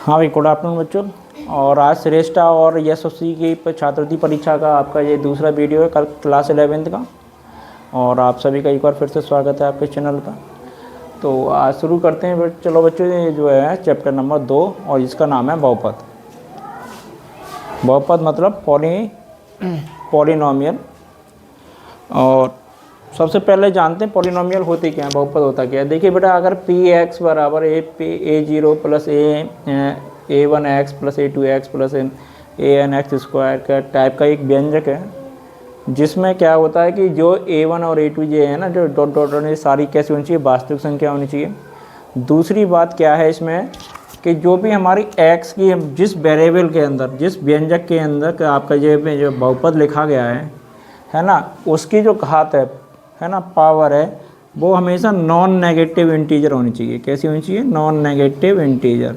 हाँ भाई, good afternoon बच्चों। और आज श्रेष्ठा और यशस्वी की छात्रवृत्ति परीक्षा का आपका ये दूसरा वीडियो है, कल क्लास 11th का। और आप सभी का एक बार फिर से स्वागत है आपके चैनल पर। तो आज शुरू करते हैं। चलो बच्चों, ये जो है चैप्टर नंबर 2 और इसका नाम है बहुपद। बहुपद मतलब पॉलिनोमियल। और सबसे पहले जानते हैं पॉलिनोमियल होते क्या है, बहुपद होता क्या है। देखिए बेटा, अगर पी एक्स बराबर a0 plus a1 x plus a2 x plus an x square का टाइप का एक व्यंजक है, जिसमें क्या होता है कि जो a1 और a2 ये है ना, जो डॉट डॉट डॉट, ये सारी कैसी होनी चाहिए, वास्तविक संख्या होनी चाहिए। दूसरी बात क्या है इसमें कि जो भी हमारी x की जिस वेरिएबल के अंदर, जिस व्यंजक के अंदर आपका जो बहुपद लिखा गया है ना, उसकी जो घात है ना, पावर है, वो हमेशा नॉन नेगेटिव इंटीजर होनी चाहिए। कैसी होनी चाहिए? नॉन नेगेटिव इंटीजर,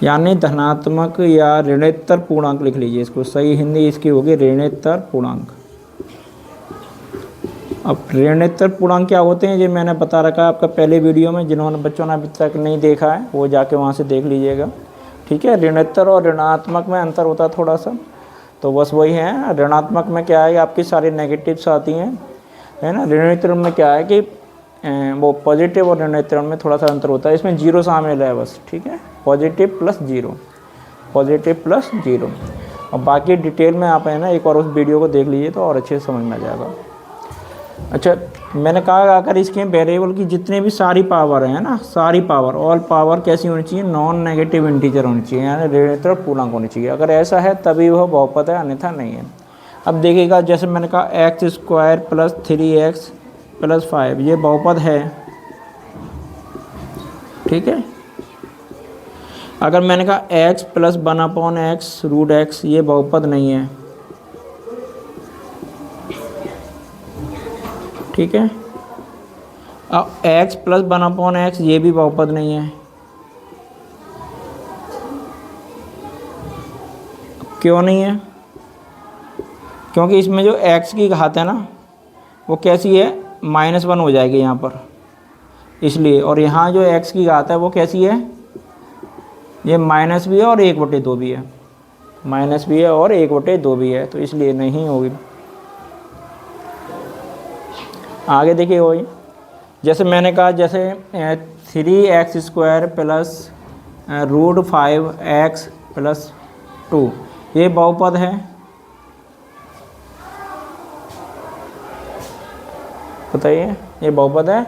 यानी धनात्मक या ऋणोत्तर पूर्णांक लिख लीजिए इसको। सही हिंदी इसकी होगी ऋणोत्तर पूर्णांक। अब ऋणोत्तर पूर्णांक क्या होते हैं, ये मैंने बता रखा है आपका पहले वीडियो में। जिन्होंने बच्चों ने अभी तक नहीं देखा है वो जाके वहाँ से देख लीजिएगा, ठीक है। ऋणोत्तर और ऋणात्मक में अंतर होता है थोड़ा सा, तो बस वही है। ऋणात्मक में क्या है, आपकी सारी नेगेटिव्स आती हैं, है ना। ऋणोत्तर में क्या है कि वो पॉजिटिव और ऋणोत्तर में थोड़ा सा अंतर होता है, इसमें जीरो शामिल है बस, ठीक है। Positive plus zero, positive plus zero. और बाकी डिटेल में आप है ना एक और उस वीडियो को देख लीजिए तो और अच्छे से समझ में आ जाएगा। अच्छा, मैंने कहा अगर इसके वेरिएबल की जितने भी सारी पावर है ना, सारी पावर, ऑल पावर कैसी होनी चाहिए? नॉन नेगेटिव इंटीजर होनी चाहिए, यानी ऋणोत्तर पूर्णांक होनी चाहिए। अगर ऐसा है तभी वह बहुपद है, अन्यथा नहीं है। अब देखिएगा, जैसे मैंने कहा x square plus 3x plus 5, ये बहुपद है, ठीक है। अगर मैंने कहा x plus 1/x root x, ये बहुपद नहीं है, ठीक है। अब x प्लस 1/x, ये भी बहुपद नहीं है। क्यों नहीं है? क्योंकि इसमें जो x की घात है ना, वो कैसी है? -1 हो जाएगी यहाँ पर, इसलिए। और यहाँ जो x की घात है वो कैसी है? ये माइनस भी है और 1/2 भी है, माइनस भी है और 1/2 भी है, तो इसलिए नहीं होगी। आगे देखिए वही, जैसे मैंने कहा, जैसे 3x square plus root 5x plus 2, ये बहुपद है, बताइए, ये बहुपद है?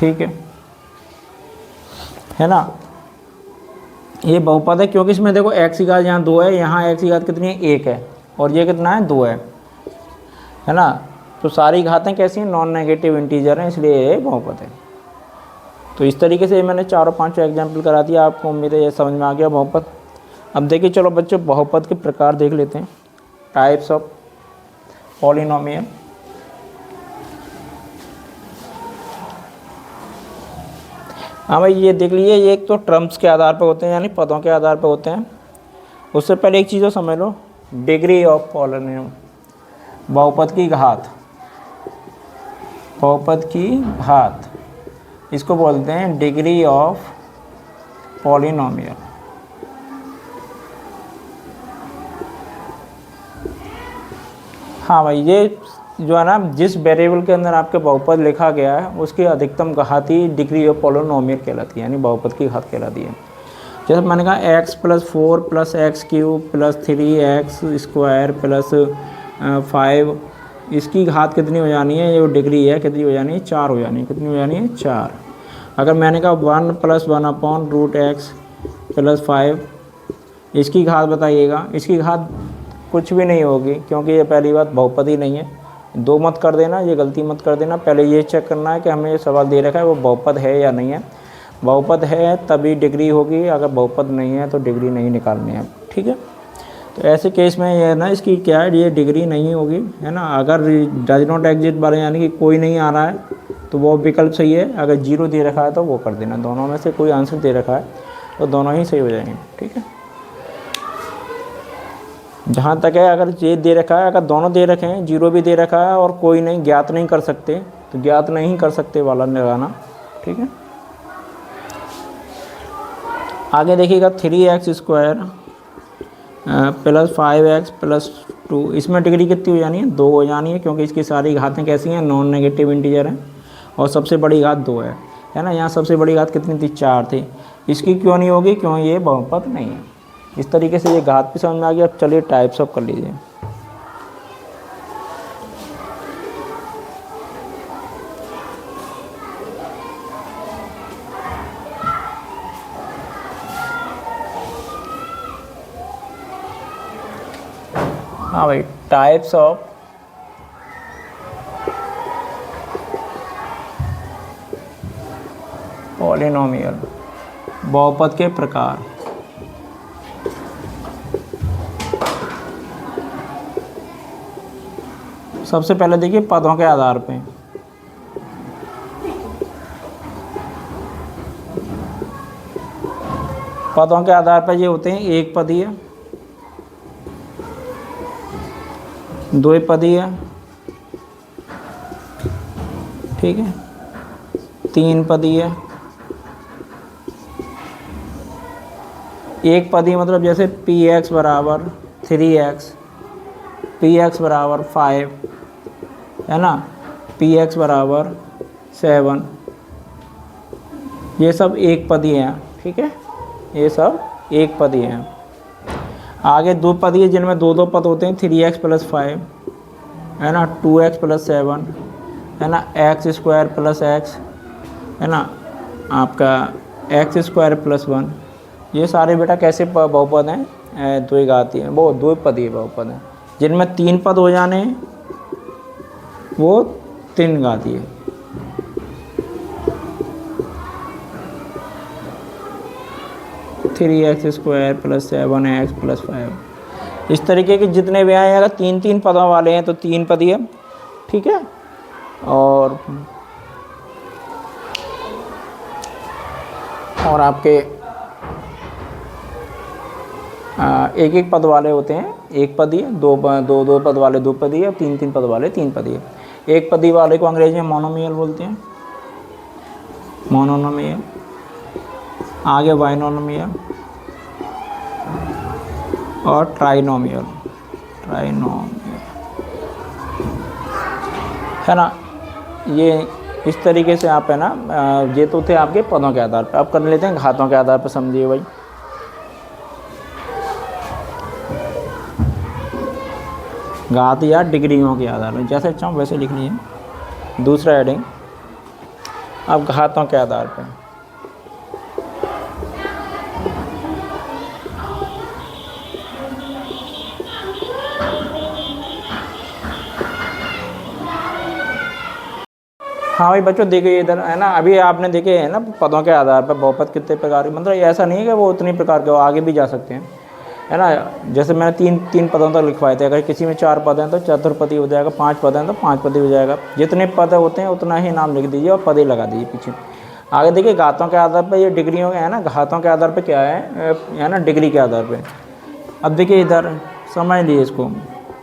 ठीक है ना, ये बहुपद है। क्योंकि इसमें देखो x की घात यहाँ 2 है, यहाँ x की घात कितनी है? 1 है, और ये कितना है? 2 है ना। तो सारी घातें कैसी हैं? नॉन नेगेटिव इंटीजर हैं, इसलिए ये बहुपद है। तो इस तरीके से मैंने 4-5 एग्जाम्पल करा दिया आपको, उम्मीद है ये समझ में आ गया बहुपद। अब देखिए, चलो बच्चों, बहुपद के प्रकार देख लेते हैं, टाइप्स ऑफ पॉलिनोमियल। हाँ भाई, ये देख लीजिए, ये एक तो टर्म्स के आधार पर होते हैं, यानी पदों के आधार पर होते हैं। उससे पहले एक चीज़ समझ लो, डिग्री ऑफ पॉलिनोमियल, बहुपद की घात, बहुपद की घात, इसको बोलते हैं डिग्री ऑफ पॉलिनोमियल। हाँ भाई, ये जो है ना, जिस वेरिएबल के अंदर आपके बहुपद लिखा गया है उसकी अधिकतम घात ही डिग्री ऑफ पॉलिनोमियल कहलाती है, यानी बहुपद की घात कहलाती है। जैसे मैंने कहा x plus 4 plus x cube plus 3x square plus 5, इसकी घात कितनी हो जानी है? ये डिग्री है, कितनी हो जानी है? 4 हो जानी है। कितनी हो जानी है? 4। अगर मैंने कहा 1 प्लस 1/√x प्लस 5, इसकी घात बताइएगा। इसकी घात कुछ भी नहीं होगी, क्योंकि ये पहली बात बहुपद ही नहीं है। 2 मत कर देना, ये गलती मत कर देना। पहले ये चेक करना है कि हमें ये सवाल दे रखा है वो बहुपद है या नहीं है। बहुपद है तभी डिग्री होगी, अगर बहुपद नहीं है तो डिग्री नहीं निकालनी है, ठीक है। तो ऐसे केस में ये है ना, इसकी क्या है, ये डिग्री नहीं होगी, है ना। अगर डज नॉट एग्जिस्ट बारे, यानी कि कोई नहीं आ रहा है, तो वो विकल्प सही है। अगर 0 दे रखा है तो वो कर देना। दोनों में से कोई आंसर दे रखा है तो दोनों ही सही हो जाएंगे, ठीक है। जहाँ तक है अगर ये दे रखा है, अगर दोनों दे रखे हैं, जीरो भी दे रखा है और कोई नहीं, ज्ञात नहीं कर सकते, तो ज्ञात नहीं कर सकते वाला लगाना। ठीक है, आगे देखिएगा 3x² प्लस 5x प्लस 2, इसमें डिग्री कितनी हो जानी है? 2 हो जानी है, क्योंकि इसकी सारी घातें कैसी हैं? नॉन नेगेटिव इंटीजर हैं और सबसे बड़ी घात 2 है ना। यहाँ सबसे बड़ी घात कितनी थी? 4 थी। इसकी क्यों नहीं होगी? क्यों ये बहुपद नहीं है। इस तरीके से ये घात भी समझ में आ गया। अब चलिए टाइप्स ऑफ कर लीजिए। हाँ भाई, टाइप्स ऑफ पॉलिनोमियल, बहुपद के प्रकार। सबसे पहले देखिए पदों के आधार पे। पदों के आधार पर ये होते हैं एक पदीय, द्विपदीय, ठीक है, तीन पदीय, एक पदीय मतलब जैसे px बराबर 3x, px बराबर 5, है ना, px बराबर 7, ये सब एक पदीय हैं। ठीक है, ये सब एक पदीय हैं। आगे दो पदीय जिनमें दो दो पद होते हैं, 3x प्लस 5, है ना, 2x प्लस 7, है ना, x² प्लस x, है ना, आपका x² प्लस 1। ये सारे बेटा कैसे बहुपद हैं? द्विघाती हैं, वो द्विपदीय बहुपद हैं। जिनमें तीन पद हो जाने हैं वो तीन घातीय है। Three x square plus 7x plus 5, इस तरीके के जितने भी आए, अगर तीन तीन पदों वाले हैं तो तीन पदीय। ठीक है, और आपके एक एक पद वाले होते हैं एक पदीय, दो पद वाले दो पदीय, और तीन तीन पद वाले तीन पदीय। एक पदी वाले को अंग्रेजी में मोनोमियल बोलते हैं, मोनोमियल। आगे बाइनोमियल और ट्राइनोमियल, है ना। ये इस तरीके से आप, है ना, ये तो थे आपके पदों के आधार पर। अब कर लेते हैं घातों के आधार पर। समझिए भाई, घात या डिग्रियों के आधार पर, जैसे चाहो वैसे लिख लीजिए। दूसरा हेडिंग, अब घातों के आधार पर। हाँ भाई बच्चों, देखिए इधर, है ना, अभी आपने देखे है ना पदों के आधार पर बहुपद कितने प्रकार के, मतलब ऐसा नहीं है कि वो उतनी प्रकार के, वो आगे भी जा सकते हैं, है ना। जैसे मैंने तीन पदों तक लिखवाए थे। अगर किसी में 4 पद हैं तो चतुर्पदी हो जाएगा, 5 पद हैं तो 5 पदी हो जाएगा। जितने पद होते हैं उतना ही नाम लिख दीजिए और पदे लगा दीजिए पीछे। आगे देखिए घातों के आधार पर, ये डिग्रियों के, है ना, घातों के आधार पर क्या है ना, डिग्री के आधार पर। अब देखिए इधर समझ लीजिए इसको।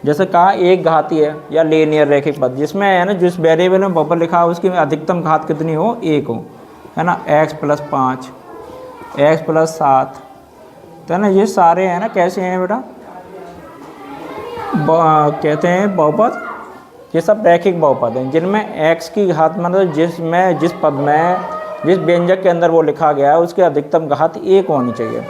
जैसे कहा एक घातीय है या लीनियर रैखिक पद, जिसमें, है ना, जिस वेरिएबल में बहुपद लिखा हो उसकी अधिकतम घात कितनी हो? 1 हो, है ना। x प्लस 5, x प्लस 7, तो है ना, ये सारे, है ना, कैसे हैं बेटा? कहते हैं बहुपद। ये सब रैखिक बहुपद हैं जिनमें x की घात, मतलब जिस पद में, जिस व्यंजक के अंदर वो लिखा गया है उसकी अधिकतम घात 1 होनी चाहिए।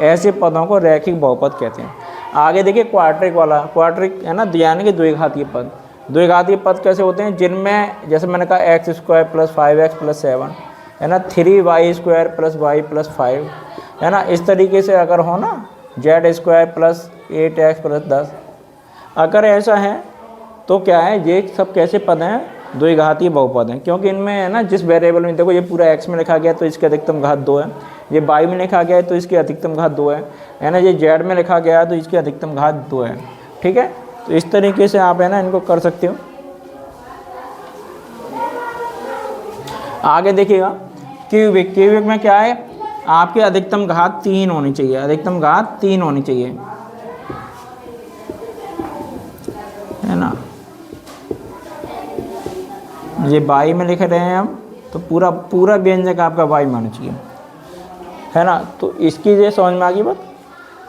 ऐसे पदों को रैखिक बहुपद कहते हैं। आगे देखिए क्वाड्रिक वाला, क्वाड्रिक, है ना, यानी कि द्विघातीय पद। द्विघातीय पद कैसे होते हैं? जिनमें, जैसे मैंने कहा, x² प्लस 5x प्लस 7, है ना, 3y² प्लस y प्लस 5, है ना। इस तरीके से अगर हो ना, z² प्लस 8x प्लस 10, अगर ऐसा है तो क्या है, ये सब कैसे पद हैं? द्विघातीय बहुपद हैं। क्योंकि इनमें, है ना, जिस वेरिएबल में, देखो ये पूरा x में लिखा गया तो इसकी अधिकतम घात 2 है, ये y में लिखा गया है तो इसकी अधिकतम घात 2 है ना, ये z में लिखा गया है तो इसकी अधिकतम घात 2 है। ठीक है, तो इस तरीके से आप, है ना, इनको कर सकते हो। आगे देखिएगा क्यूबिक। क्यूबिक में क्या है? आपकी अधिकतम घात 3 होनी चाहिए, अधिकतम घात 3 होनी चाहिए। है ना, ये बाई में लिख रहे हैं हम, तो पूरा पूरा व्यंजक आपका बाई मान चाहिए, है ना। तो इसकी ये समझ में आ गई बात।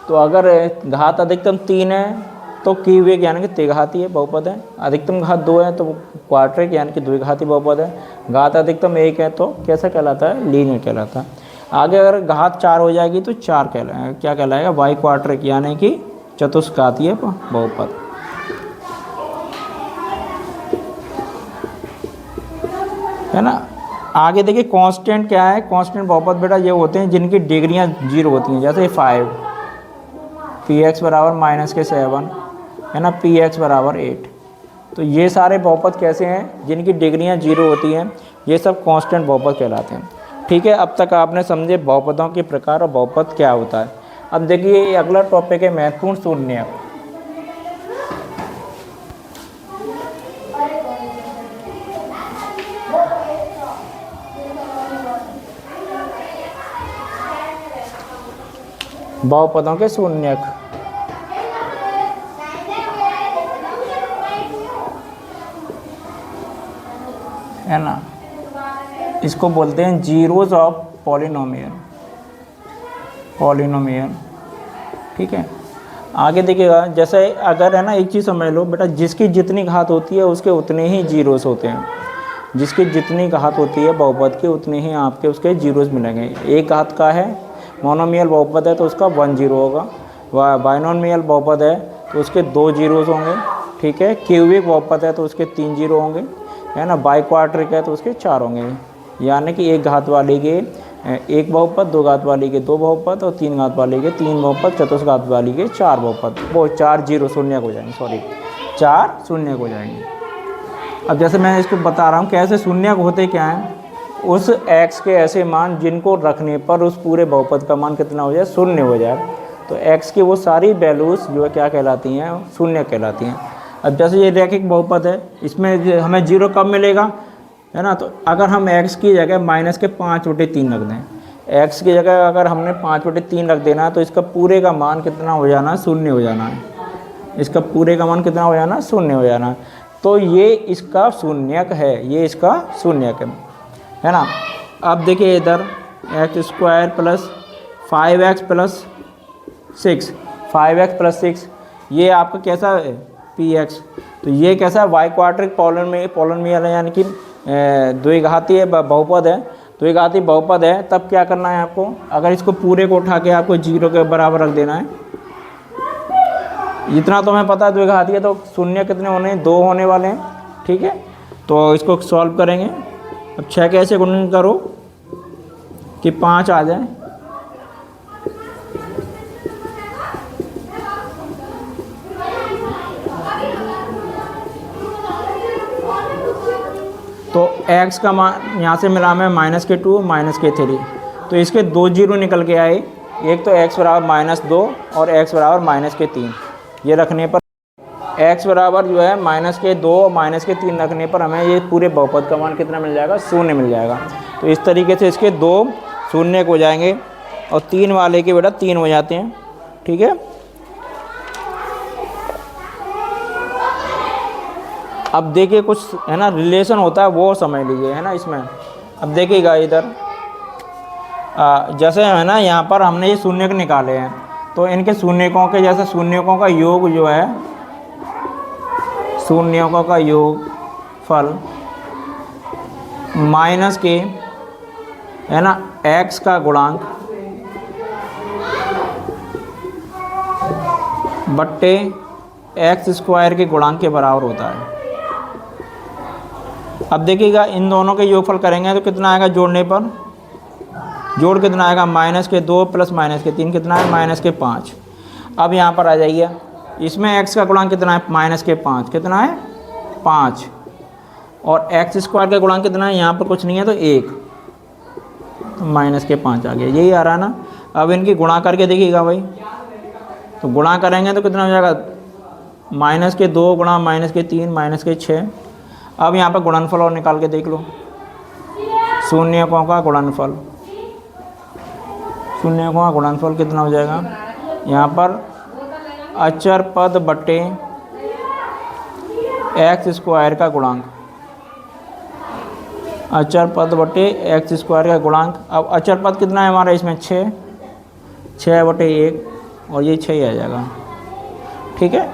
तो अगर घात अधिकतम 3 है तो क्यूबिक यानी कि त्रिघातीय बहुपद है, अधिकतम घात 2 है तो क्वाड्रिक यानी कि द्विघाती बहुपद है, घात अधिकतम 1 है तो कैसा कहलाता है, लीनियर कहलाता है। आगे अगर घात 4 हो जाएगी तो 4 क्या कहलाएगा, बाई क्वाड्रिक यानी कि चतुष्घातीय बहुपद, है ना। आगे देखिए कांस्टेंट क्या है, कांस्टेंट बहुपद बेटा ये होते हैं जिनकी डिग्रियां 0 होती हैं, जैसे 5 px बराबर -7 है ना, px बराबर 8। तो ये सारे बहुपद कैसे हैं, जिनकी डिग्रियां 0 होती हैं, ये सब कांस्टेंट बहुपद कहलाते हैं। ठीक है, अब तक आपने समझे बहुपदों के प्रकार और बहुपद क्या होता है। अब देखिए ये अगला टॉपिक है महत्वपूर्ण शून्य। बहुपदों के शून्यक, है ना, इसको बोलते हैं जीरोज ऑफ पॉलिनोमियल। ठीक है, आगे देखिएगा, जैसे अगर है ना एक चीज़ समझ लो बेटा, जिसकी जितनी घात होती है उसके उतने ही जीरोस होते हैं, जिसकी जितनी घात होती है बहुपद के उतने ही आपके उसके जीरोस मिलेंगे। एक घात का है मोनोमियल बहुपद है तो उसका 1 0 होगा, बाइनोमियल बहुपद है तो उसके 2 जीरोस होंगे। ठीक है, क्यूबिक बहुपद है तो उसके 3 जीरो होंगे, है ना। बाई क्वाड्रिक है तो उसके 4 होंगे, यानी कि एक घात वाली के 1 बहुपद, 2 घात वाली के 2 बहुपद और 3 घात वाली के 3 बहुपद, चतुष्घात वाली के 4 बहुपद, वो 4 जीरो शून्य हो जाएंगे, 4 शून्य हो जाएंगे। अब जैसे मैं इसको बता रहा हूँ कैसे शून्य होते क्या हैं, उस x के ऐसे मान जिनको रखने पर उस पूरे बहुपद का मान कितना हो जाए, शून्य हो जाए। तो x की वो सारी वैल्यूज़ जो है क्या कहलाती हैं, शून्य कहलाती हैं। अब जैसे ये रैखिक बहुपद है, इसमें हमें 0 कब मिलेगा, है ना। तो अगर हम x की जगह -5/3 रख दें, x की जगह अगर हमने 5/3 रख देना तो इसका पूरे का मान कितना हो जाना, शून्य हो जाना है। इसका पूरे का मान कितना हो जाना, शून्य हो जाना। तो ये इसका शून्यक है, ये इसका शून्यक है ना। अब देखिए इधर x² + 5x + 6, 5x + 6 ये आपका कैसा है, px। तो ये कैसा है, बाई क्वाड्रिक पॉलिनोमियल है, यानी कि द्विघातीय बहुपद है, द्विघाती बहुपद है। तब क्या करना है आपको, अगर इसको पूरे को उठा के आपको 0 के बराबर रख देना है। इतना तो हमें पता है द्विघाती है तो शून्य कितने होने हैं, 2 होने वाले हैं। ठीक है, तो इसको सॉल्व करेंगे। अब 6 कैसे गुणन करो कि 5 आ जाए, तो x का मान यहाँ से मिला हमें -2 -3, तो इसके 2 जीरो निकल के आए, एक तो x बराबर -2 और x बराबर -3। ये रखने पर x बराबर जो है -2 और -3 रखने पर हमें ये पूरे बहुपद का मान कितना मिल जाएगा, शून्य मिल जाएगा। तो इस तरीके से इसके 2 शून्य हो जाएंगे और 3 वाले के बेटा 3 हो जाते हैं। ठीक है, अब देखिए कुछ है ना रिलेशन होता है वो समझ लीजिए, है ना इसमें। अब देखिएगा इधर जैसे है ना, यहाँ पर हमने ये शून्यक निकाले हैं, तो इनके शून्यकों के जैसे शून्यकों का योग जो है, शून्यकों का योग फल माइनस के है ना x का गुणांक बट्टे x² के गुणांक के बराबर होता है। अब देखिएगा इन दोनों के योगफल करेंगे तो कितना आएगा, जोड़ने पर जोड़ कितना आएगा, -2 + -3 कितना है, -5। अब यहाँ पर आ जाइए, इसमें x का गुणांक कितना है, -5 कितना है, 5, और x² का गुणांक कितना है, यहाँ पर कुछ नहीं है तो 1, तो -5 आ गया, यही आ रहा ना। अब इनकी गुणा करके देखिएगा भाई, तो गुणा करेंगे तो कितना हो जाएगा, -2 गुणा -3 -6। अब यहाँ पर गुणनफल और निकाल के देख लो, शून्यकों का गुणनफल, शून्यकों का गुणनफल कितना हो जाएगा, यहाँ पर अचर पद बट्टे एक्स स्क्वायर का गुणांक, अचर पद बटे एक्स स्क्वायर का गुणांक। अब अचर पद कितना है हमारा इसमें 6, 6 बटे 1 और ये 6 ही आ जाएगा। ठीक है,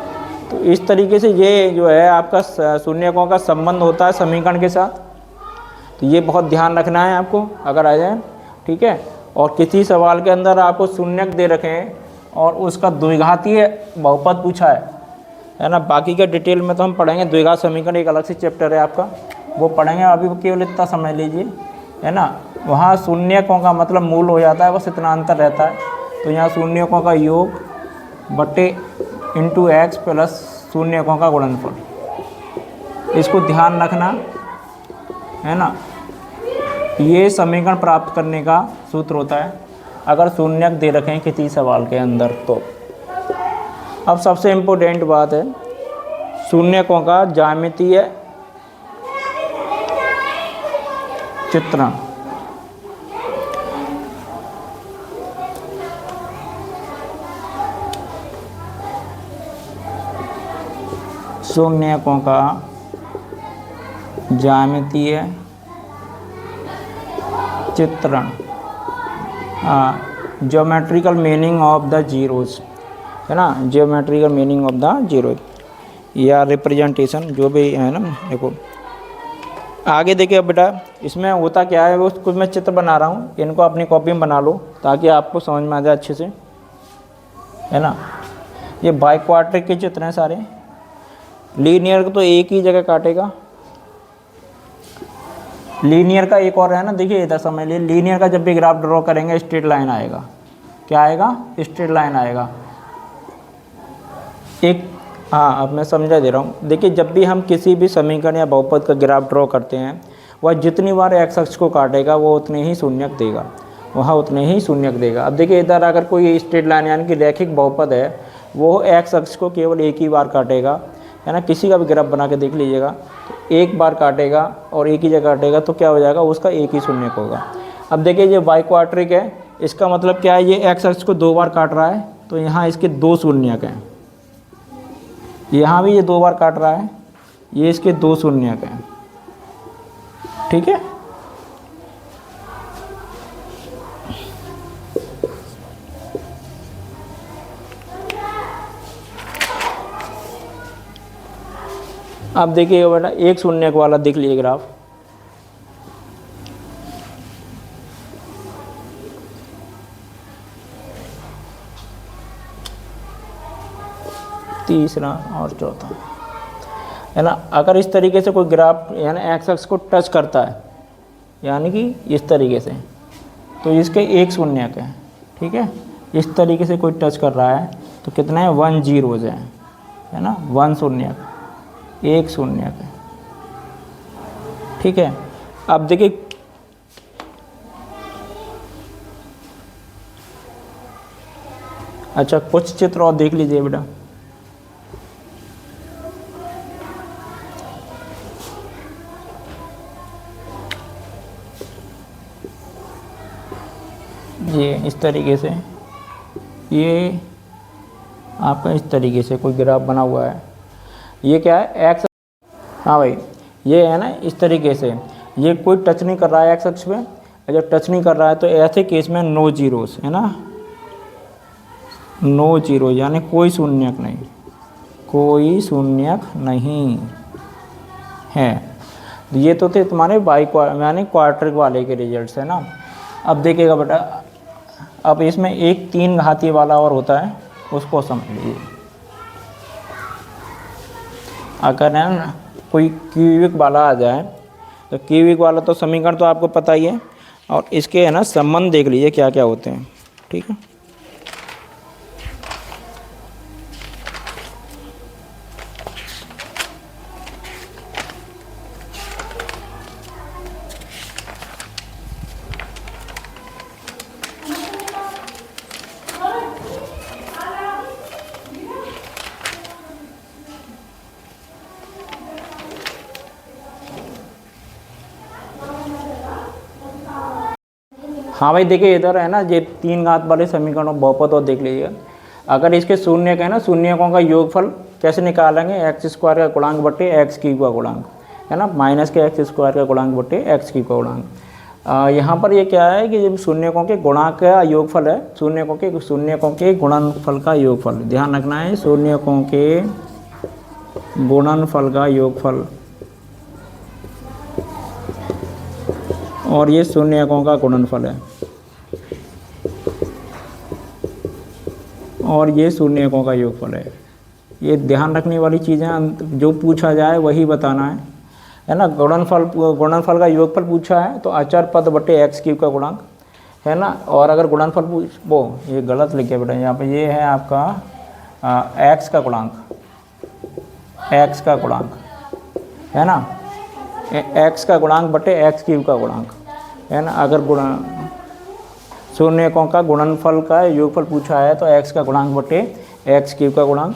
तो इस तरीके से ये जो है आपका शून्यकों का संबंध होता है समीकरण के साथ। तो ये बहुत ध्यान रखना है आपको अगर आ जाए। ठीक है, और किसी सवाल के अंदर आपको शून्यक दे रखे हैं और उसका द्विघातीय बहुपद पूछा है ना। बाकी का डिटेल में तो हम पढ़ेंगे, द्विघात समीकरण एक अलग से चैप्टर है आपका, वो पढ़ेंगे। अभी केवल इतना समझ लीजिए, है ना। वहाँ शून्यकों का मतलब मूल हो जाता है, बस इतना अंतर रहता है। तो यहाँ शून्यकों का योग बटे इंटू एक्स प्लस शून्यकों का गुणनफल, इसको ध्यान रखना, है ना। ये समीकरण प्राप्त करने का सूत्र होता है अगर शून्यक दे रखें हैं किसी सवाल के अंदर तो। अब सबसे इम्पोर्टेंट बात है शून्यकों का ज्यामितीय चित्रण। शून्यकों का ज्यामितीय चित्रण, geometrical meaning of the zeros, है ना। Geometrical meaning of the zero या रिप्रेजेंटेशन जो भी है ना। देखो आगे देखिए बेटा, इसमें होता क्या है, वो कुछ मैं चित्र बना रहा हूँ, इनको अपनी कॉपी में बना लो ताकि आपको समझ में आ जाए अच्छे से, है ना। ये बाइक्वाड्रिक के चित्र हैं सारे। लीनियर को तो एक ही जगह काटेगा, लीनियर का एक और है ना, देखिए इधर समझ लिए। लीनियर का जब भी ग्राफ ड्रॉ करेंगे स्ट्रेट लाइन आएगा। क्या आएगा? स्ट्रेट लाइन आएगा एक। हाँ, अब मैं समझा दे रहा हूँ। देखिए जब भी हम किसी भी समीकरण या बहुपद का ग्राफ ड्रॉ करते हैं, वह जितनी बार एक्स अक्ष को काटेगा वो उतने ही शून्यक देगा, वहाँ उतने ही शून्यक देगा। अब देखिए इधर अगर कोई स्ट्रेट लाइन यानी कि रैखिक बहुपद है, वो एक्स अक्ष को केवल एक ही बार काटेगा, है ना। किसी का भी ग्राफ बना के देख लीजिएगा, तो एक बार काटेगा और एक ही जगह काटेगा, तो क्या हो जाएगा, उसका एक ही शून्यक होगा। अब देखिए ये बाइक्वाड्रिक है, इसका मतलब क्या है, ये एक्स अक्ष को 2 बार काट रहा है, तो यहाँ इसके 2 शून्यक हैं। यहाँ भी ये 2 बार काट रहा है, ये इसके 2 शून्यक हैं। ठीक है, अब देखिए बेटा एक शून्यक वाला देख लीजिए ग्राफ। तीसरा और चौथा, है ना। अगर इस तरीके से कोई ग्राफ यानी एक्स अक्ष को टच करता है, यानी कि इस तरीके से, तो इसके एक शून्यक है। ठीक है, इस तरीके से कोई टच कर रहा है तो कितना है, 1 जीरोज है ना। 1 शून्यक, एक शून्यक है। ठीक है, अब देखिए अच्छा कुछ चित्र और देख लीजिए बेटा। ये इस तरीके से, ये आपका इस तरीके से कोई ग्राफ बना हुआ है। ये क्या है, एक्स। हाँ भाई, ये है ना इस तरीके से, ये कोई टच नहीं कर रहा है एक्स अक्ष पे। जब टच नहीं कर रहा है तो ऐसे केस में नो जीरोस, है ना। नो जीरो यानी कोई शून्यक नहीं, कोई शून्यक नहीं है। ये तो थे तुम्हारे यानी क्वाड्रिक वाले के रिजल्ट्स, है ना। अब देखिएगा बेटा, अब इसमें एक 3 घातीय वाला और होता है, उसको समझ लीजिए। अगर है ना कोई क्यूबिक वाला आ जाए, तो क्यूबिक वाला तो समीकरण तो आपको पता ही है, और इसके है ना संबंध देख लीजिए क्या क्या होते हैं। ठीक है, हाँ भाई देखिए इधर है ना, ये 3 घात वाले समीकरणों बहुपद और देख लीजिएगा। अगर इसके शून्यक है ना, शून्यकों का योगफल कैसे निकालेंगे, एक्स स्क्वायर का गुणांक बटे एक्स क्यूब का गुणांक, है ना, माइनस के एक्स स्क्वायर का गुणांक बटे एक्स क्यूब का गुणांक। यहाँ पर ये क्या है कि जब शून्यकों के गुणांक का योगफल है, शून्यकों के गुणनफल का योगफल, ध्यान रखना है, शून्यकों के गुणनफल का योगफल, और ये शून्यकों का गुणनफल है, और ये शून्यकों का योगफल है। ये ध्यान रखने वाली चीज़ें, जो पूछा जाए वही बताना है ना। गुणनफल का योगफल पूछा है तो अचर पद बटे एक्स क्यूब का गुणांक, है ना। और अगर गुणनफल ये गलत लिखे बेटा, यहाँ पे ये है आपका एक्स का गुणांक, एक्स का गुणांक, है ना, एक्स का गुणांक बटे एक्स क्यूब का गुणांक, है ना। अगर शून्यकों का गुणनफल का योगफल पूछा है तो एक्स का गुणांक बटे एक्स क्यूब का गुणांक,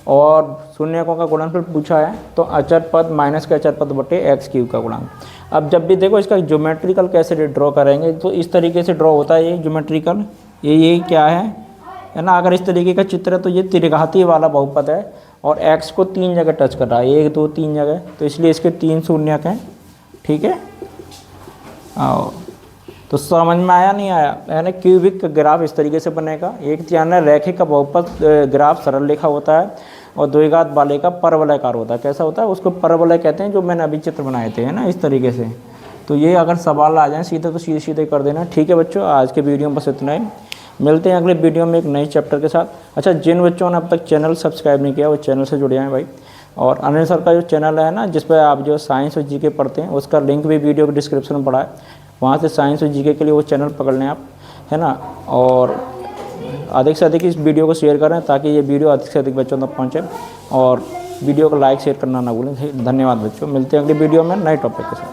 और शून्यकों का गुणनफल पूछा है तो अचर पद माइनस के अचर पद बटे एक्स क्यूब का गुणांक। अब जब भी देखो इसका ज्योमेट्रिकल कैसे ड्रॉ करेंगे, तो इस तरीके से ड्रॉ होता है ये ज्योमेट्रिकल। ये क्या है ना, अगर इस तरीके का चित्र है तो ये त्रिघातीय वाला बहुपद है और एक्स को 3 जगह टच कर रहा है, 1 2 3 जगह, तो इसलिए इसके 3 शून्यक हैं, ठीक है। तो समझ में आया नहीं आया, यानी क्यूबिक का ग्राफ इस तरीके से बनेगा। एक ध्यान है, रेखिक का बहुपद ग्राफ सरल रेखा होता है और द्विघात वाले का परवलयकार होता है। कैसा होता है, उसको परवलय कहते हैं, जो मैंने अभी चित्र बनाए थे, है ना, इस तरीके से। तो ये अगर सवाल आ जाए सीधे तो सीधे सीधे कर देना, ठीक है बच्चों। आज के वीडियो में बस इतना ही, मिलते हैं अगले वीडियो में एक नए चैप्टर के साथ। अच्छा, जिन बच्चों ने अब तक चैनल सब्सक्राइब नहीं किया वो चैनल से जुड़े हैं भाई। और अनिल सर का जो चैनल है ना, जिस पर आप जो साइंस और जीके पढ़ते हैं, उसका लिंक भी वीडियो के डिस्क्रिप्शन में पड़ा है, वहाँ से साइंस और जीके के लिए वो चैनल पकड़ लें आप, है ना। और अधिक से अधिक इस वीडियो को शेयर करें ताकि ये वीडियो अधिक से अधिक बच्चों तक पहुँचे, और वीडियो को लाइक शेयर करना ना भूलें। धन्यवाद बच्चों, मिलते हैं अगली वीडियो में नए टॉपिक के साथ।